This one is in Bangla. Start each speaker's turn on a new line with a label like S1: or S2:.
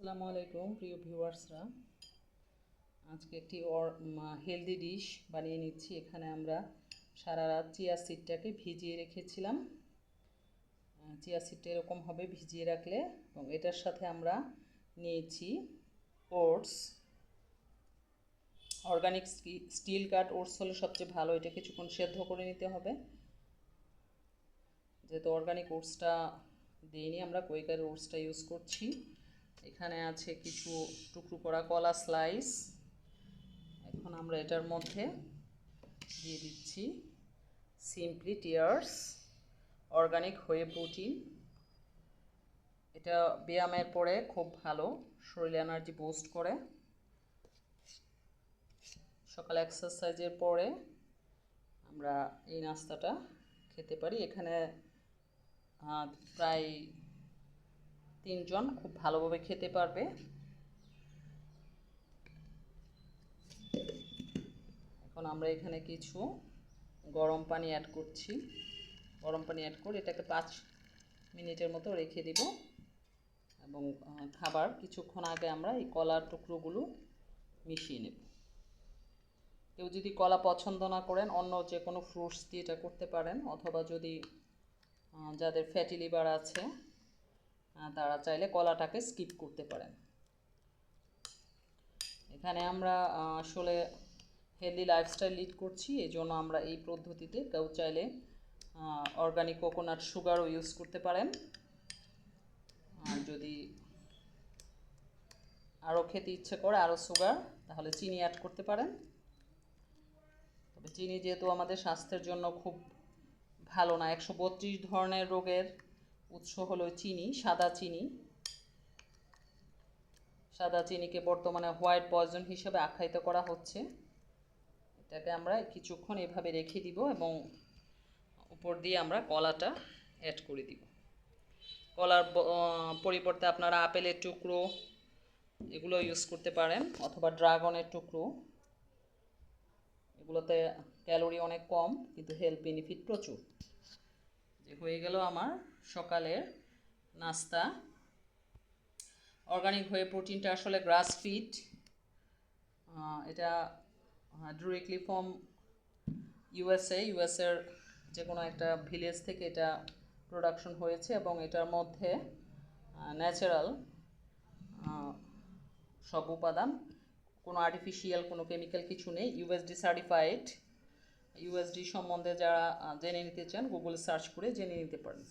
S1: আসসালামু আলাইকুম প্রিয় ভিউয়ার্সরা, আজকে একটি হেলদি ডিশ বানিয়ে নিচ্ছি। এখানে আমরা সারা রাত চিয়া সিডটাকে ভিজিয়ে রেখেছিলাম। চিয়া সিডটা এরকম হবে ভিজিয়ে রাখলে, এবং এটার সাথে আমরা নিয়েছি ওটস। অর্গানিক স্টিল কাট ওটস হলে সবচেয়ে ভালো। এটা কিছুক্ষণ সেদ্ধ করে নিতে হবে। যেহেতু অর্গানিক ওটসটা দিইনি, আমরা কুইকার ওটসটা ইউজ করছি। এখানে আছে কিছু টুকরো করা কলা স্লাইস। এখন আমরা এটার মধ্যে দিয়ে দিচ্ছি সিম্পলি টিয়ার্স অর্গানিক হোয়ে প্রোটিন। এটা ব্যায়ামের পরে খুব ভালো, শরীরে এনার্জি বুস্ট করে। সকালে এক্সারসাইজের পরে আমরা এই নাস্তাটা খেতে পারি। এখানে প্রায় 3 জন খুব ভালোভাবে খেতে পারবে। এখন আমরা এখানে কিছু গরম পানি অ্যাড করছি। গরম পানি অ্যাড করে এটাকে 5 মিনিটের মতো রেখে দিব, এবং খাবার কিছুক্ষণ আগে আমরা এই কলার টুকরোগুলো মিশিয়ে নেব। কেউ যদি কলা পছন্দ না করেন অন্য যে কোনো ফ্রুটস দিয়ে এটা করতে পারেন, অথবা যদি যাদের ফ্যাটি লিভার আছে তারা চাইলে কলাটাকে স্কিপ করতে পারেন। এখানে আমরা আসলে হেলদি লাইফস্টাইল লিড করছি, এই জন্য আমরা এই পদ্ধতিতে, কেউ চাইলে অর্গানিক কোকোনাট সুগারও ইউজ করতে পারেন। আর যদি আরও খেতে ইচ্ছে করে আরও সুগার, তাহলে চিনি অ্যাড করতে পারেন। তবে চিনি যেহেতু আমাদের স্বাস্থ্যের জন্য খুব ভালো না, 132 ধরনের রোগের উৎস হলো চিনি, সাদা চিনি। সাদা চিনিকে বর্তমানে হোয়াইট পয়জন হিসেবে আখ্যায়িত করা হচ্ছে। এটাকে আমরা কিছুক্ষণ এভাবে রেখে দিব, এবং উপর দিয়ে আমরা কলাটা অ্যাড করে দিব। কলার পরিবর্তে আপনারা আপেলের টুকরো এগুলো ইউজ করতে পারেন, অথবা ড্রাগনের টুকরো। এগুলোতে ক্যালোরি অনেক কম, কিন্তু হেলথ বেনিফিট প্রচুর। যে হয়ে গেল আমার সকালের নাস্তা। অর্গানিক হয়ে প্রোটিনটা আসলে গ্রাস ফিড। এটা ডিরেক্টলি ফ্রম ইউএসএর যে কোনো একটা ভিলেজ থেকে এটা প্রোডাকশন হয়েছে, এবং এটার মধ্যে ন্যাচারাল সব উপাদান, কোনো আর্টিফিশিয়াল কোনো কেমিক্যাল কিছু নেই। USD certified. ইউএসডি সম্বন্ধে যারা জেনে নিতে চান গুগলে সার্চ করে জেনে নিতে পারেন।